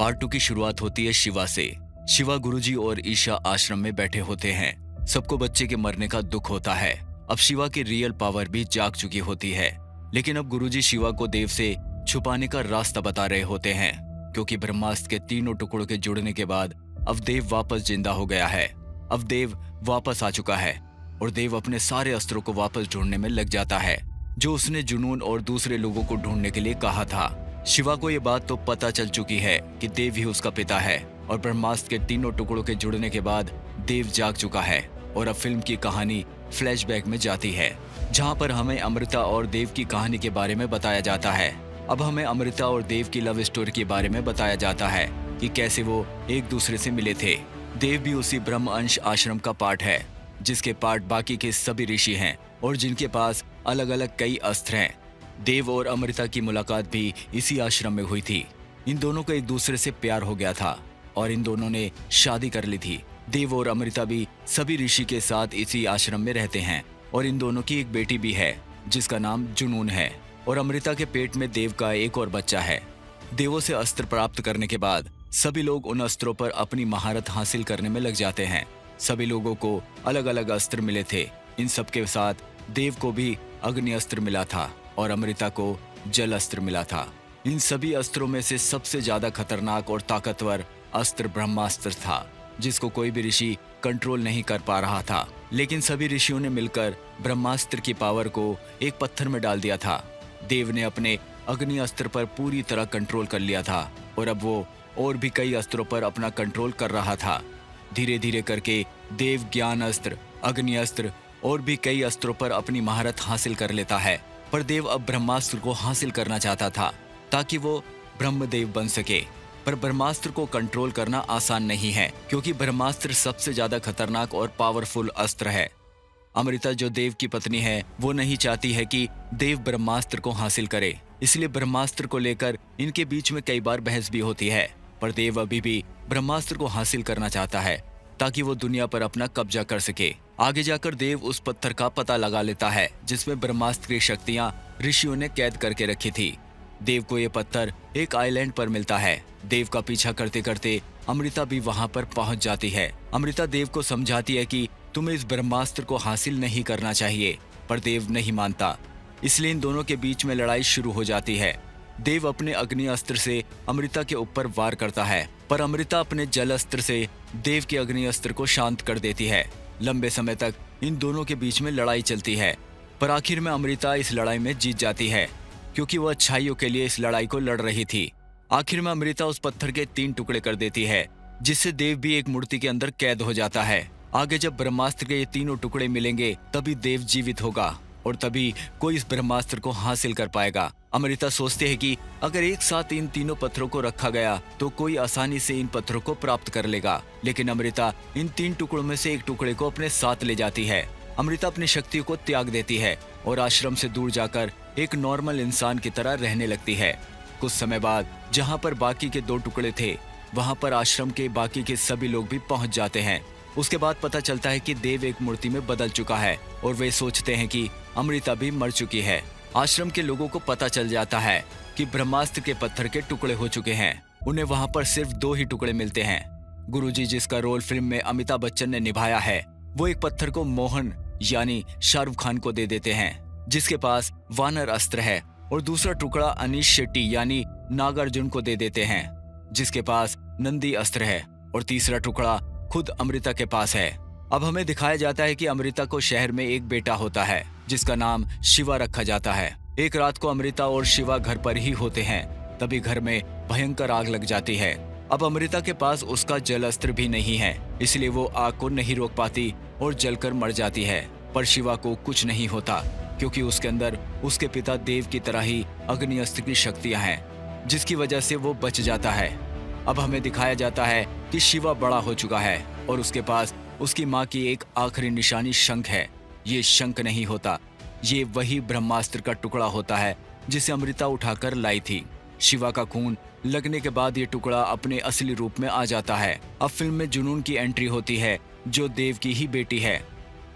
Part 2 की शुरुआत होती है शिवा से। शिवा गुरुजी और ईशा आश्रम में बैठे होते हैं। सबको बच्चे के मरने का दुख होता है। अब शिवा की रियल पावर भी जाग चुकी होती है, लेकिन अब गुरुजी शिवा को देव से छुपाने का रास्ता बता रहे होते हैं, क्योंकि ब्रह्मास्त्र के तीनों टुकड़ों के जुड़ने के बाद अब देव वापस जिंदा हो गया है। अब देव वापस आ चुका है और देव अपने सारे अस्त्रों को वापस ढूंढने में लग जाता है, जो उसने जुनून और दूसरे लोगों को ढूंढने के लिए कहा था। शिवा को ये बात तो पता चल चुकी है कि देव ही उसका पिता है और ब्रह्मास्त्र के तीनों टुकड़ों के जुड़ने के बाद देव जाग चुका है। और अब फिल्म की कहानी फ्लैशबैक में जाती है, जहां पर हमें अमृता और देव की कहानी के बारे में बताया जाता है। अब हमें अमृता और देव की लव स्टोरी के बारे में बताया जाता है कि कैसे वो एक दूसरे से मिले थे। देव भी उसी ब्रह्म अंश आश्रम का पार्ट है, जिसके पार्ट बाकी के सभी ऋषि हैं और जिनके पास अलग अलग कई अस्त्र हैं। देव और अमृता की मुलाकात भी इसी आश्रम में हुई थी। इन दोनों को एक दूसरे से प्यार हो गया था और इन दोनों ने शादी कर ली थी। देव और अमृता भी सभी ऋषि के साथ इसी आश्रम में रहते हैं और इन दोनों की एक बेटी भी है, जिसका नाम जुनून है। और अमृता के पेट में देव का एक और बच्चा है। देवों से अस्त्र प्राप्त करने के बाद सभी लोग उन अस्त्रों पर अपनी महारत हासिल करने में लग जाते हैं। सभी लोगों को अलग अलग अस्त्र मिले थे। इन सब के साथ देव को भी अग्नि अस्त्र मिला था और अमृता को जल अस्त्र मिला था। इन सभी अस्त्रों में से सबसे ज्यादा खतरनाक और ताकतवर अस्त्र ब्रह्मास्त्र था, जिसको कोई भी ऋषि कंट्रोल नहीं कर पा रहा था। लेकिन सभी ऋषियों ने मिलकर ब्रह्मास्त्र की पावर को एक पत्थर में डाल दिया था। देव ने अपने अग्नि अस्त्र पर पूरी तरह कंट्रोल कर लिया था और अब वो और भी कई अस्त्रों पर अपना कंट्रोल कर रहा था। धीरे धीरे करके देव ज्ञान अस्त्र, अग्नि अस्त्र और भी कई अस्त्रों पर अपनी महारत हासिल कर लेता है। पर देव अब ब्रह्मास्त्र को हासिल करना चाहता था ताकि वो ब्रह्मदेव बन सके। पर ब्रह्मास्त्र को कंट्रोल करना आसान नहीं है, क्योंकि ब्रह्मास्त्र सबसे ज्यादा खतरनाक और पावरफुल अस्त्र है। अमृता जो देव की पत्नी है, वो नहीं चाहती है कि देव ब्रह्मास्त्र को हासिल करे, इसलिए ब्रह्मास्त्र को लेकर इनके बीच में कई बार बहस भी होती है। पर देव अभी भी ब्रह्मास्त्र को हासिल करना चाहता है ताकि वो दुनिया पर अपना कब्जा कर सके। आगे जाकर देव उस पत्थर का पता लगा लेता है जिसमें ब्रह्मास्त्र की शक्तियां ऋषियों ने कैद करके रखी थी। देव को ये पत्थर एक आइलैंड पर मिलता है। देव का पीछा करते करते अमृता भी वहां पर पहुंच जाती है। अमृता देव को समझाती है कि तुम्हें इस ब्रह्मास्त्र को हासिल नहीं करना चाहिए, पर देव नहीं मानता। इसलिए इन दोनों के बीच में लड़ाई शुरू हो जाती है। देव अपने अग्नि अस्त्र से अमृता के ऊपर वार करता है, पर अमृता अपने जल अस्त्र से देव के अग्नि अस्त्र को शांत कर देती है। लंबे समय तक इन दोनों के बीच में लड़ाई चलती है, पर आखिर में अमृता इस लड़ाई में जीत जाती है, क्योंकि वह अच्छाइयों के लिए इस लड़ाई को लड़ रही थी। आखिर में अमृता उस पत्थर के 3 टुकड़े कर देती है, जिससे देव भी एक मूर्ति के अंदर कैद हो जाता है। आगे जब ब्रह्मास्त्र के ये तीनों टुकड़े मिलेंगे तभी देव जीवित होगा और तभी कोई इस ब्रह्मास्त्र को हासिल कर पाएगा। अमृता सोचते है कि अगर एक साथ इन तीनों पत्थरों को रखा गया तो कोई आसानी से इन पत्थरों को प्राप्त कर लेगा। लेकिन अमृता इन 3 टुकड़ों में से एक टुकड़े को अपने साथ ले जाती है। अमृता अपनी शक्तियों को त्याग देती है और आश्रम से दूर जाकर एक नॉर्मल इंसान की तरह रहने लगती है। कुछ समय बाद जहाँ पर बाकी के 2 टुकड़े थे, वहाँ पर आश्रम के बाकी के सभी लोग भी पहुँच जाते हैं। उसके बाद पता चलता है कि देव एक मूर्ति में बदल चुका है और वे सोचते हैं कि अमृता भी मर चुकी है। आश्रम के लोगों को पता चल जाता है कि ब्रह्मास्त्र के पत्थर के टुकड़े हो चुके हैं। उन्हें वहां पर सिर्फ 2 ही टुकड़े मिलते हैं। गुरुजी, जिसका रोल फिल्म में अमिताभ बच्चन ने निभाया है, वो एक पत्थर को मोहन यानी शाहरुख खान को दे देते हैं, जिसके पास वानर अस्त्र है, और दूसरा टुकड़ा अनीश शेट्टी यानी नागार्जुन को दे देते हैं, जिसके पास नंदी अस्त्र है, और तीसरा टुकड़ा खुद अमृता के पास है। अब हमें दिखाया जाता है कि अमृता को शहर में एक बेटा होता है, जिसका नाम शिवा रखा जाता है। एक रात को अमृता और शिवा घर पर ही होते हैं, तभी घर में भयंकर आग लग जाती है। अब अमृता के पास उसका जल अस्त्र भी नहीं है, इसलिए वो आग को नहीं रोक पाती और जलकर मर जाती है। पर शिवा को कुछ नहीं होता, क्योंकि उसके अंदर उसके पिता देव की तरह ही अग्नि अस्त्र की शक्तियां हैं, जिसकी वजह से वो बच जाता है। अब हमें दिखाया जाता है कि शिवा बड़ा हो चुका है और उसके पास उसकी माँ की एक आखिरी निशानी शंख है। ये शंख नहीं होता, ये वही ब्रह्मास्त्र का टुकड़ा होता है जिसे अमृता उठाकर लाई थी। शिवा का खून लगने के बाद ये टुकड़ा अपने असली रूप में आ जाता है। अब फिल्म में जुनून की एंट्री होती है, जो देव की ही बेटी है।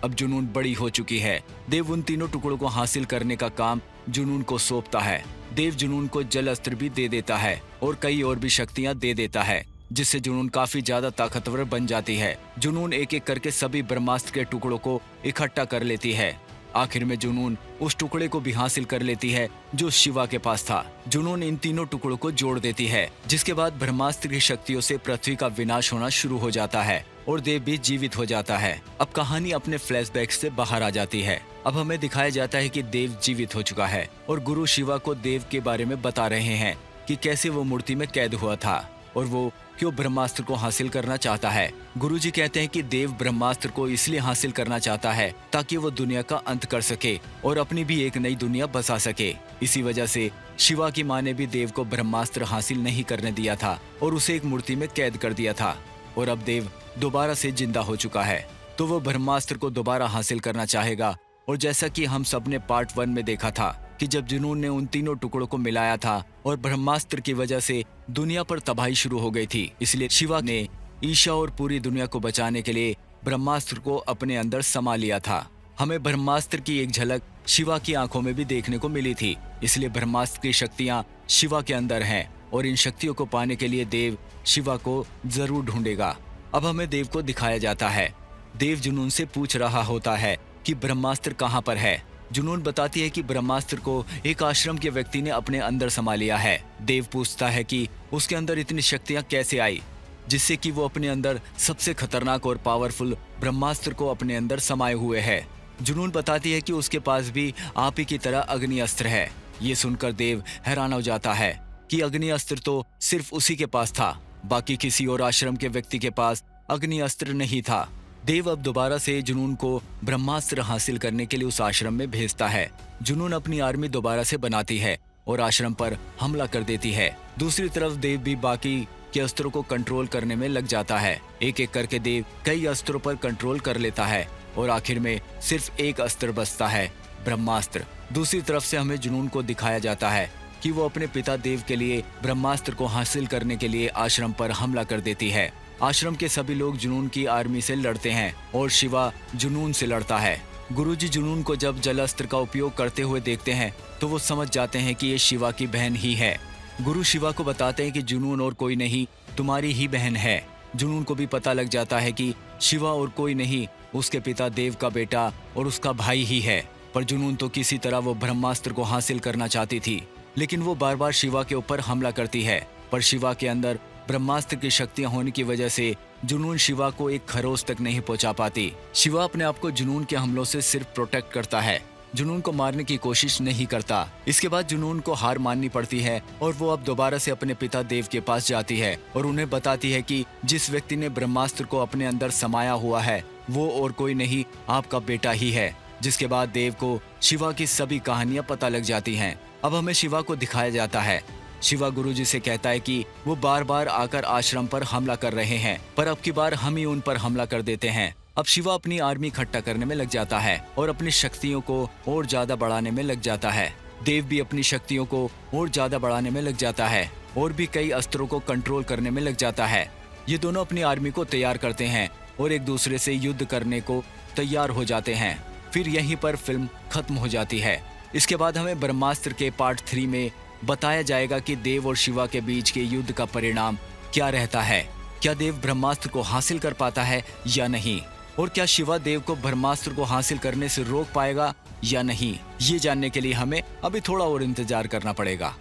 अब जुनून बड़ी हो चुकी है। देव उन तीनों टुकड़ों को हासिल करने का काम जुनून को सौंपता है। देव जुनून को जल अस्त्र भी दे देता है और कई और भी शक्तियां दे देता है, जिससे जुनून काफी ज्यादा ताकतवर बन जाती है। जुनून एक एक करके सभी ब्रह्मास्त्र के टुकड़ों को इकट्ठा कर लेती है। आखिर में जुनून उस टुकड़े को भी हासिल कर लेती है जो शिवा के पास था। जुनून इन तीनों टुकड़ों को जोड़ देती है, जिसके बाद ब्रह्मास्त्र की शक्तियों से पृथ्वी का विनाश होना शुरू हो जाता है और देव भी जीवित हो जाता है। अब कहानी अपने फ्लैशबैक से बाहर आ जाती है। अब हमें दिखाया जाता है कि देव जीवित हो चुका है और गुरु शिवा को देव के बारे में बता रहे हैं कि कैसे वो मूर्ति में कैद हुआ था और वो क्यों ब्रह्मास्त्र को हासिल करना चाहता है। गुरुजी कहते हैं कि देव ब्रह्मास्त्र को इसलिए हासिल करना चाहता है ताकि वो दुनिया का अंत कर सके और अपनी भी एक नई दुनिया बसा सके। इसी वजह से शिवा की माँ ने भी देव को ब्रह्मास्त्र हासिल नहीं करने दिया था और उसे एक मूर्ति में कैद कर दिया था। और अब देव दोबारा से जिंदा हो चुका है तो वो ब्रह्मास्त्र को दोबारा हासिल करना चाहेगा। और जैसा कि हम सब ने पार्ट 1 में देखा था कि जब जुनून ने उन तीनों टुकड़ों को मिलाया था और ब्रह्मास्त्र की वजह से दुनिया पर तबाही शुरू हो गई थी, इसलिए शिवा ने ईशा और पूरी दुनिया को बचाने के लिए ब्रह्मास्त्र को अपने अंदर समा लिया था। हमें ब्रह्मास्त्र की एक झलक शिवा की आंखों में भी देखने को मिली थी, इसलिए ब्रह्मास्त्र की शक्तियां शिवा के अंदर हैं और इन शक्तियों को पाने के लिए देव शिवा को जरूर ढूंढेगा। अब हमें देव को दिखाया जाता है। देव जुनून से पूछ रहा होता है कि ब्रह्मास्त्र कहाँ पर है। जुनून बताती है कि ब्रह्मास्त्र को एक आश्रम के व्यक्ति ने अपने अंदर समा लिया है। देव पूछता है कि उसके अंदर इतनी शक्तियां कैसे आई, जिससे कि वो अपने अंदर सबसे खतरनाक और पावरफुल ब्रह्मास्त्र को अपने अंदर समाये हुए है। जुनून बताती है कि उसके पास भी आप ही की तरह अग्नि अस्त्र है। ये सुनकर देव हैरान हो जाता है कि अग्नि अस्त्र तो सिर्फ उसी के पास था, बाकी किसी और आश्रम के व्यक्ति के पास अग्नि अस्त्र नहीं था। देव अब दोबारा से जुनून को ब्रह्मास्त्र हासिल करने के लिए उस आश्रम में भेजता है। जुनून अपनी आर्मी दोबारा से बनाती है और आश्रम पर हमला कर देती है। दूसरी तरफ देव भी बाकी के अस्त्रों को कंट्रोल करने में लग जाता है। एक एक करके देव कई अस्त्रों पर कंट्रोल कर लेता है और आखिर में सिर्फ एक अस्त्र बचता है, ब्रह्मास्त्र। दूसरी तरफ से हमें जुनून को दिखाया जाता है कि वो अपने पिता देव के लिए ब्रह्मास्त्र को हासिल करने के लिए आश्रम पर हमला कर देती है। आश्रम के सभी लोग जुनून की आर्मी से लड़ते हैं और शिवा जुनून से लड़ता है। गुरुजी जुनून को जब जल अस्त्र का उपयोग करते हुए देखते हैं तो वो समझ जाते हैं कि ये शिवा की बहन ही है। गुरु शिवा को बताते हैं कि जुनून और कोई नहीं, तुम्हारी ही बहन है। जुनून को भी पता लग जाता है कि शिवा और कोई नहीं, उसके पिता देव का बेटा और उसका भाई ही है। पर जुनून तो किसी तरह वो ब्रह्मास्त्र को हासिल करना चाहती थी, लेकिन वो बार बार शिवा के ऊपर हमला करती है। पर शिवा के अंदर ब्रह्मास्त्र की शक्तियां होने की वजह से जुनून शिवा को एक खरोच तक नहीं पहुंचा पाती। शिवा अपने आप को जुनून के हमलों से सिर्फ प्रोटेक्ट करता है, जुनून को मारने की कोशिश नहीं करता। इसके बाद जुनून को हार माननी पड़ती है और वो अब दोबारा से अपने पिता देव के पास जाती है और उन्हें बताती है कि जिस व्यक्ति ने ब्रह्मास्त्र को अपने अंदर समाया हुआ है वो और कोई नहीं, आपका बेटा ही है। जिसके बाद देव को शिवा की सभी कहानियां पता लग जाती हैं। अब हमें शिवा को दिखाया जाता है। शिवा गुरुजी से कहता है कि वो बार बार आकर आश्रम पर हमला कर रहे हैं, पर अब की बार हम ही उन पर हमला कर देते हैं। अब शिवा अपनी आर्मी इकट्ठा करने में लग जाता है और अपनी शक्तियों को और ज्यादा बढ़ाने में लग जाता है। देव भी अपनी शक्तियों को और ज्यादा बढ़ाने में लग जाता है और भी कई अस्त्रों को कंट्रोल करने में लग जाता है। ये दोनों अपनी आर्मी को तैयार करते हैं और एक दूसरे से युद्ध करने को तैयार हो जाते हैं। फिर यहीं पर फिल्म खत्म हो जाती है। इसके बाद हमें ब्रह्मास्त्र के पार्ट 3 में बताया जाएगा कि देव और शिवा के बीच के युद्ध का परिणाम क्या रहता है। क्या देव ब्रह्मास्त्र को हासिल कर पाता है या नहीं, और क्या शिवा देव को ब्रह्मास्त्र को हासिल करने से रोक पाएगा या नहीं, ये जानने के लिए हमें अभी थोड़ा और इंतजार करना पड़ेगा।